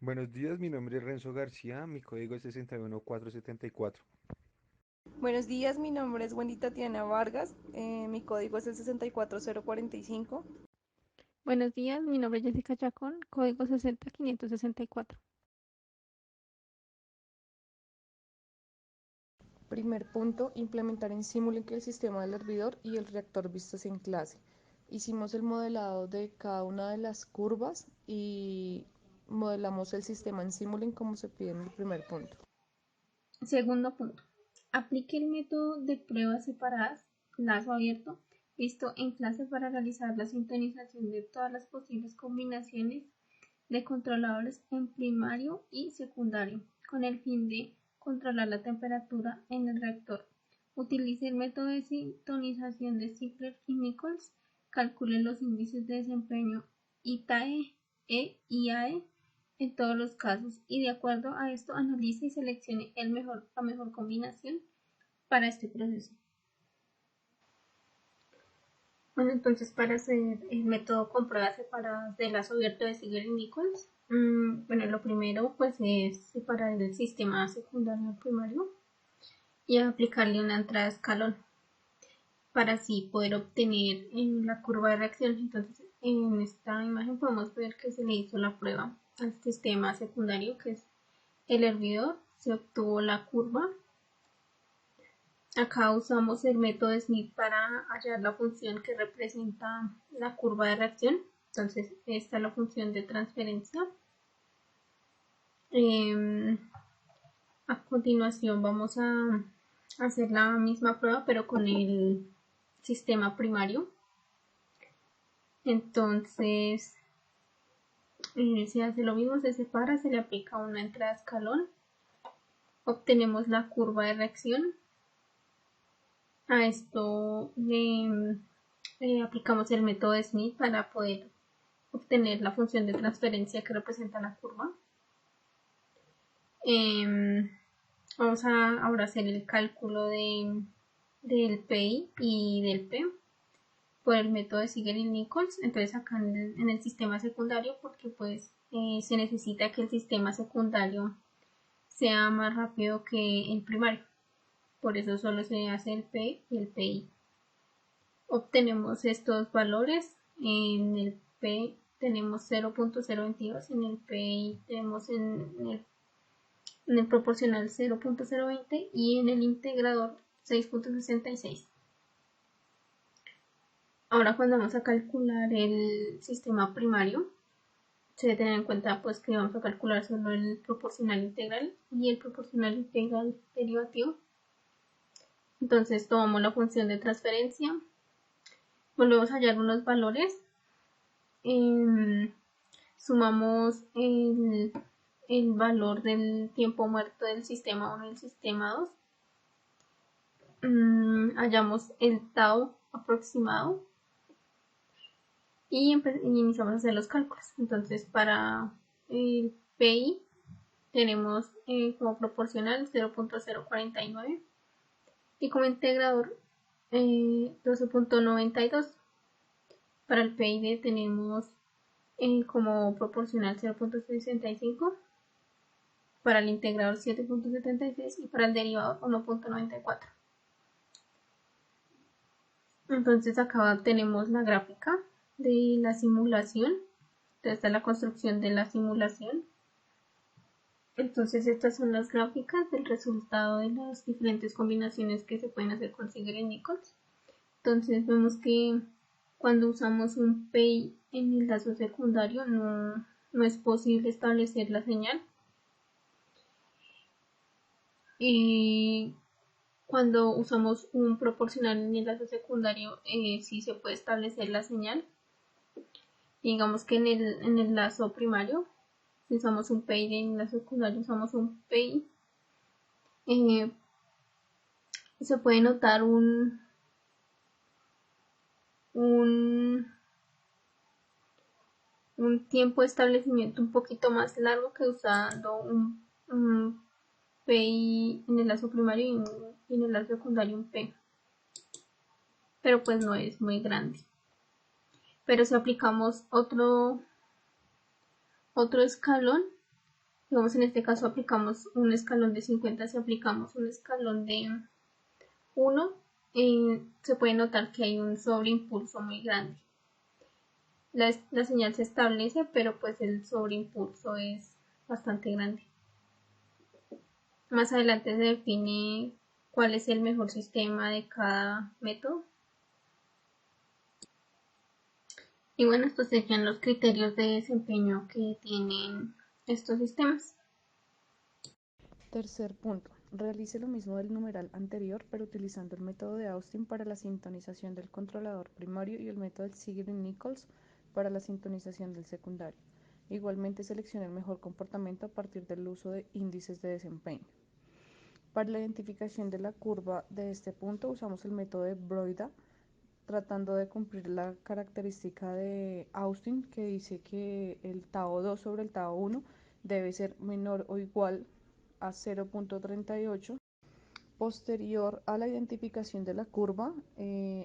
Buenos días, mi nombre es Renzo García, mi código es 61474. Buenos días, mi nombre es Wendy Tatiana Vargas, mi código es el 64045. Buenos días, mi nombre es Jessica Chacón, código 60564. Primer punto, implementar en Simulink el sistema del hervidor y el reactor vistos en clase. Hicimos el modelado de cada una de las curvas y modelamos el sistema en Simulink como se pide en el primer punto. Segundo punto. Aplique el método de pruebas separadas, lazo abierto, visto en clase para realizar la sintonización de todas las posibles combinaciones de controladores en primario y secundario, con el fin de controlar la temperatura en el reactor. Utilice el método de sintonización de Ziegler y Nichols. Calcule los índices de desempeño ITAE e IAE en todos los casos y de acuerdo a esto analice y seleccione la mejor combinación para este proceso. Bueno, entonces para hacer el método con pruebas separadas de lazo abierto de Ziegler y Nichols, bueno, lo primero pues es separar el sistema secundario al primario y aplicarle una entrada de escalón para así poder obtener la curva de reacción. Entonces en esta imagen podemos ver que se le hizo la prueba al sistema secundario, que es el hervidor. Se obtuvo la curva. Acá usamos el método Smith para hallar la función que representa la curva de reacción. Entonces esta es la función de transferencia. A continuación vamos a hacer la misma prueba pero con el sistema primario. Entonces se hace lo mismo, se separa, se le aplica una entrada de escalón, obtenemos la curva de reacción. A esto le aplicamos el método de Smith para poder obtener la función de transferencia que representa la curva. Vamos a ahora hacer el cálculo del PI y del P por el método de Ziegler y Nichols. Entonces acá en el sistema secundario, porque pues se necesita que el sistema secundario sea más rápido que el primario. Por eso solo se hace el P y el PI. Obtenemos estos valores. En el P tenemos 0.022, en el PI tenemos en el proporcional 0.020 y en el integrador 6.66. Ahora cuando vamos a calcular el sistema primario, se debe tener en cuenta pues que vamos a calcular solo el proporcional integral y el proporcional integral derivativo. Entonces tomamos la función de transferencia, volvemos a hallar unos valores, sumamos el valor del tiempo muerto del sistema 1 y el sistema 2, hallamos el tau aproximado y iniciamos a hacer los cálculos. Entonces para el PI tenemos como proporcional 0.049 y como integrador 12.92. Para el PID tenemos como proporcional 0.65, para el integrador 7.76 y para el derivador 1.94. Entonces acá tenemos la gráfica de la simulación. Entonces está la construcción de la simulación. Entonces estas son las gráficas del resultado de las diferentes combinaciones que se pueden hacer con Ziegler y Nichols. Entonces vemos que cuando usamos un PI en el lazo secundario no es posible establecer la señal. Y cuando usamos un proporcional en el lazo secundario sí se puede establecer la señal. Digamos que en el lazo primario, si usamos un PI en el lazo secundario, usamos un PI, eh, se puede notar un, un tiempo de establecimiento un poquito más largo que usando un PI en el lazo primario y en el lazo secundario un P, pero pues no es muy grande. Pero si aplicamos otro escalón, Digamos, en este caso aplicamos un escalón de 50, si aplicamos un escalón de 1, se puede notar que hay un sobreimpulso muy grande. La señal se establece, pero pues el sobreimpulso es bastante grande. Más adelante se define cuál es el mejor sistema de cada método. Y bueno, estos serían los criterios de desempeño que tienen estos sistemas. Tercer punto. Realice lo mismo del numeral anterior, pero utilizando el método de Austin para la sintonización del controlador primario y el método de Ziegler-Nichols para la sintonización del secundario. Igualmente seleccione el mejor comportamiento a partir del uso de índices de desempeño. Para la identificación de la curva de este punto usamos el método de Broida, tratando de cumplir la característica de Austin que dice que el tau 2 sobre el tau 1 debe ser menor o igual a 0.38. Posterior a la identificación de la curva,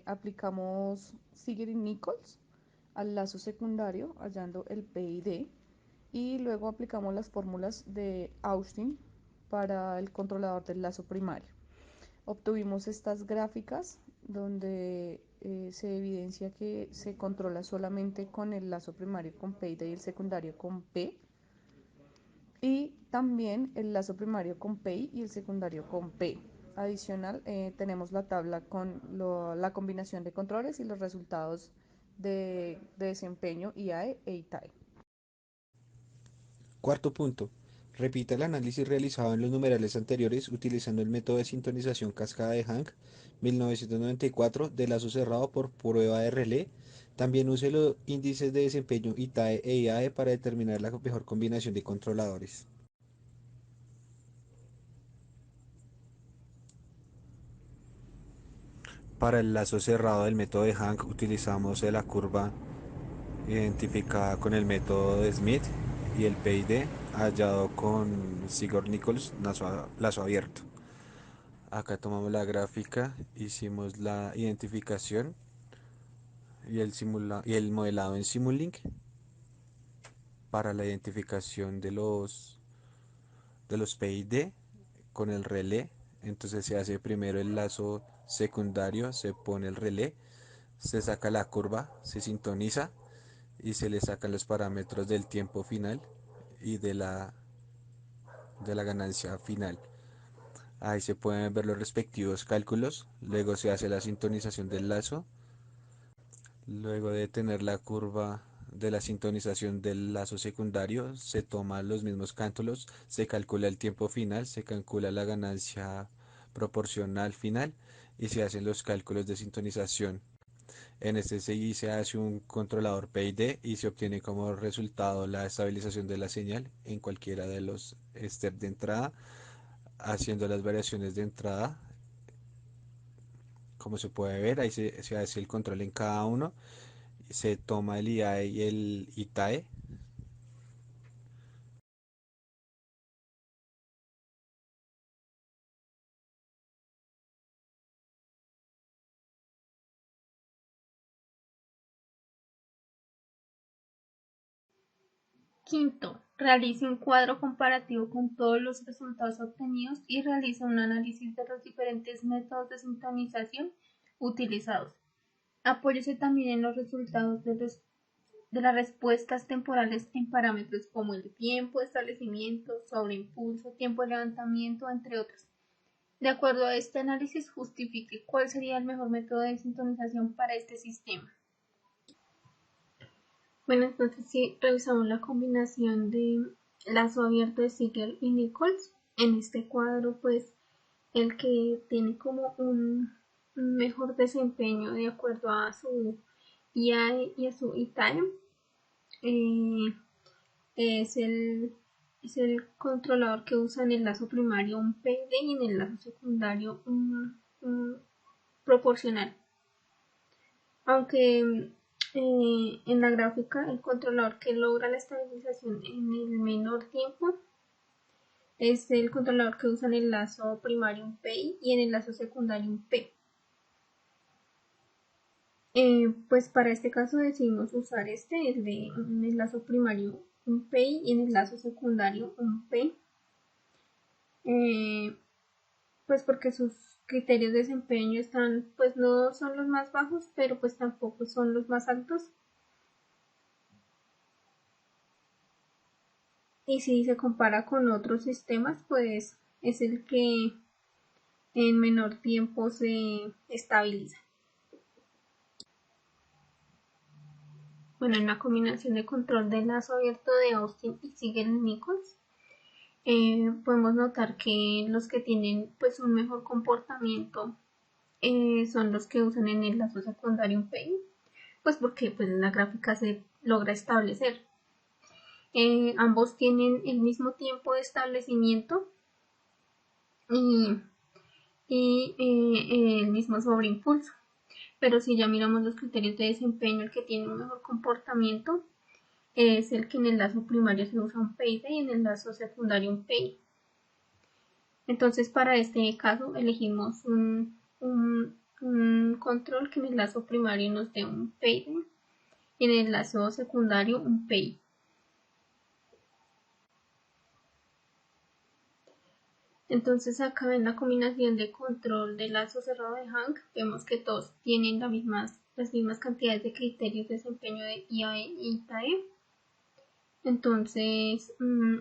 aplicamos Ziegler-Nichols al lazo secundario, hallando el P y D, y luego aplicamos las fórmulas de Austin para el controlador del lazo primario. Obtuvimos estas gráficas donde se evidencia que se controla solamente con el lazo primario con P y D y el secundario con P, y también el lazo primario con P y el secundario con P. Adicional, tenemos la tabla con la combinación de controles y los resultados de desempeño IAE e ITAE. Cuarto punto. Repita el análisis realizado en los numerales anteriores utilizando el método de sintonización cascada de Hank 1994 de lazo cerrado por prueba de relé. También use los índices de desempeño ITAE e IAE para determinar la mejor combinación de controladores. Para el lazo cerrado del método de Hank utilizamos la curva identificada con el método de Smith y el PID hallado con Ziegler-Nichols lazo abierto. Acá tomamos la gráfica, hicimos la identificación y el modelado en Simulink para la identificación de los PID con el relé. Entonces se hace primero el lazo secundario, se pone el relé, se saca la curva, se sintoniza y se le sacan los parámetros del tiempo final y de la ganancia final. Ahí se pueden ver los respectivos cálculos. Luego se hace la sintonización del lazo. Luego de tener la curva de la sintonización del lazo secundario, se toman los mismos cálculos, se calcula el tiempo final, se calcula la ganancia proporcional final y se hacen los cálculos de sintonización. En este se hace un controlador PID y se obtiene como resultado la estabilización de la señal en cualquiera de los steps de entrada, haciendo las variaciones de entrada. Como se puede ver, ahí se hace el control en cada uno, se toma el IAE y el ITAE. Quinto, realice un cuadro comparativo con todos los resultados obtenidos y realice un análisis de los diferentes métodos de sintonización utilizados. Apóyese también en los resultados de las respuestas temporales en parámetros como el tiempo de establecimiento, sobreimpulso, tiempo de levantamiento, entre otros. De acuerdo a este análisis, justifique cuál sería el mejor método de sintonización para este sistema. Bueno, entonces si revisamos la combinación de lazo abierto de Ziegler y Nichols, en este cuadro pues el que tiene como un mejor desempeño de acuerdo a su IAE y a su ITAE es el controlador que usa en el lazo primario un PD y en el lazo secundario un proporcional. Aunque en la gráfica el controlador que logra la estabilización en el menor tiempo es el controlador que usa en el lazo primario un PI y en el lazo secundario un P. Pues para este caso decidimos usar el lazo primario un PEI y en el lazo secundario un P. Pues porque sus criterios de desempeño están, pues no son los más bajos, pero pues tampoco son los más altos. Y si se compara con otros sistemas, pues es el que en menor tiempo se estabiliza. Bueno, en la combinación de control de lazo abierto de Austin y Ziegler-Nichols, podemos notar que los que tienen pues un mejor comportamiento son los que usan en el lazo secundario un PEI, pues porque pues la gráfica se logra establecer. Ambos tienen el mismo tiempo de establecimiento y el mismo sobreimpulso. Pero si ya miramos los criterios de desempeño, el que tiene un mejor comportamiento es el que en el lazo primario se usa un PID y en el lazo secundario un PEI. Entonces para este caso elegimos un control que en el lazo primario nos dé un PID y en el lazo secundario un PEI. Entonces acá en la combinación de control de lazo cerrado de Hank vemos que todos tienen las mismas cantidades de criterios de desempeño de IAE y ITAE. Entonces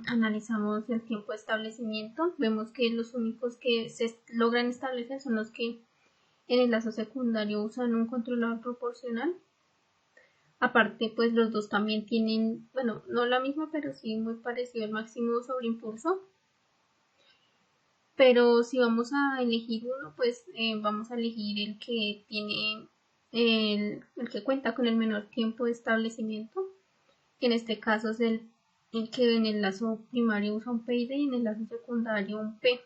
analizamos el tiempo de establecimiento, vemos que los únicos que se logran establecer son los que en el lazo secundario usan un controlador proporcional. Aparte pues los dos también tienen, bueno, no la misma pero sí muy parecido al máximo sobreimpulso. Pero si vamos a elegir uno, pues vamos a elegir el que tiene el que cuenta con el menor tiempo de establecimiento, que en este caso es el que en el lazo primario usa un PID y en el lazo secundario un P.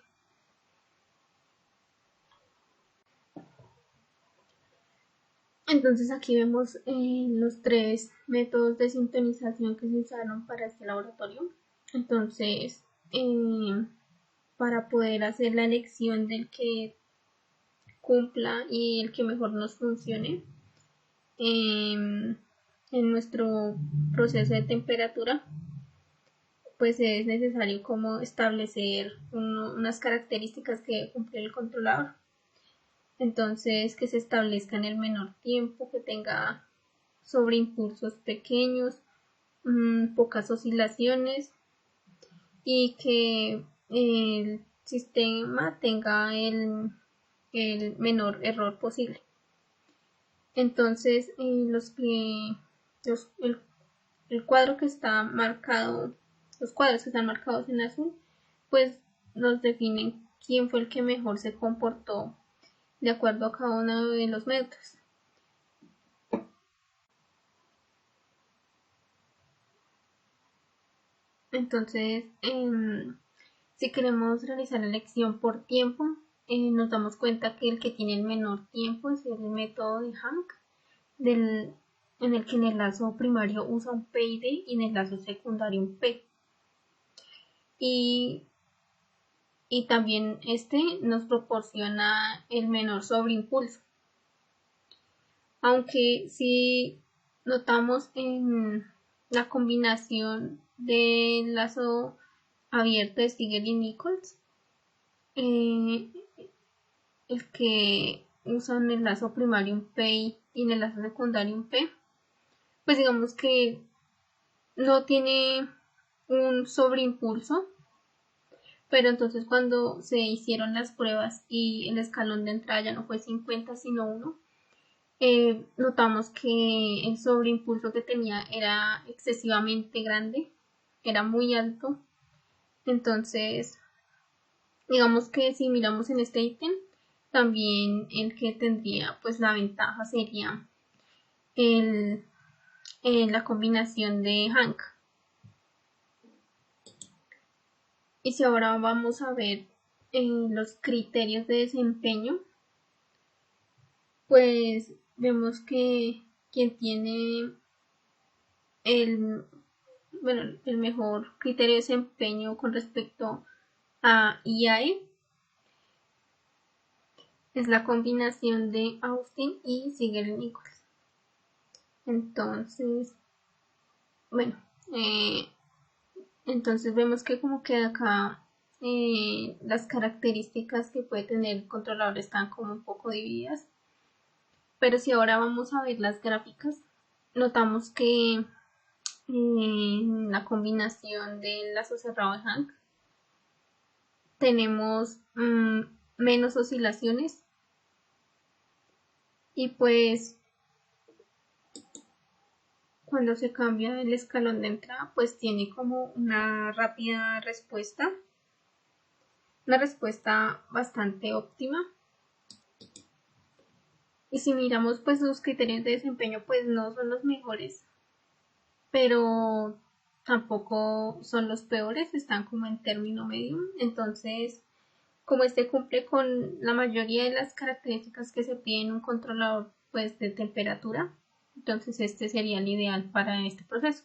Entonces aquí vemos los tres métodos de sintonización que se usaron para este laboratorio. Entonces, para poder hacer la elección del que cumpla y el que mejor nos funcione en nuestro proceso de temperatura, pues es necesario como establecer unas características que debe cumplir el controlador. Entonces, que se establezca en el menor tiempo, que tenga sobreimpulsos pequeños, pocas oscilaciones y que el sistema tenga el menor error posible. Entonces, el cuadro que está marcado, los cuadros que están marcados en azul, pues nos definen quién fue el que mejor se comportó de acuerdo a cada uno de los métodos. Entonces, si queremos realizar la elección por tiempo, nos damos cuenta que el que tiene el menor tiempo es el método de Hank, en el que en el lazo primario usa un PID y en el lazo secundario un P. Y también este nos proporciona el menor sobreimpulso. Aunque si notamos en la combinación del lazo abierto de Ziegler y Nichols, el que usa en el lazo primario un P y en el lazo secundario un P, pues digamos que no tiene un sobreimpulso, pero entonces cuando se hicieron las pruebas y el escalón de entrada ya no fue 50 sino 1, notamos que el sobreimpulso que tenía era excesivamente grande, era muy alto. Entonces, digamos que si miramos en este ítem, también el que tendría pues la ventaja sería la combinación de Hank. Y si ahora vamos a ver los criterios de desempeño, pues vemos que quien tiene el mejor criterio de desempeño con respecto a IAE es la combinación de Austin y Ziegler-Nichols. Entonces, bueno, Entonces vemos que como que acá las características que puede tener el controlador están como un poco divididas. Pero si ahora vamos a ver las gráficas, notamos que la combinación del lazo cerrado de Hank tenemos menos oscilaciones y pues cuando se cambia el escalón de entrada pues tiene como una rápida respuesta, una respuesta bastante óptima. Y si miramos pues los criterios de desempeño pues no son los mejores, pero tampoco son los peores, están como en término medio. Entonces, como este cumple con la mayoría de las características que se pide en un controlador pues de temperatura, entonces este sería el ideal para este proceso.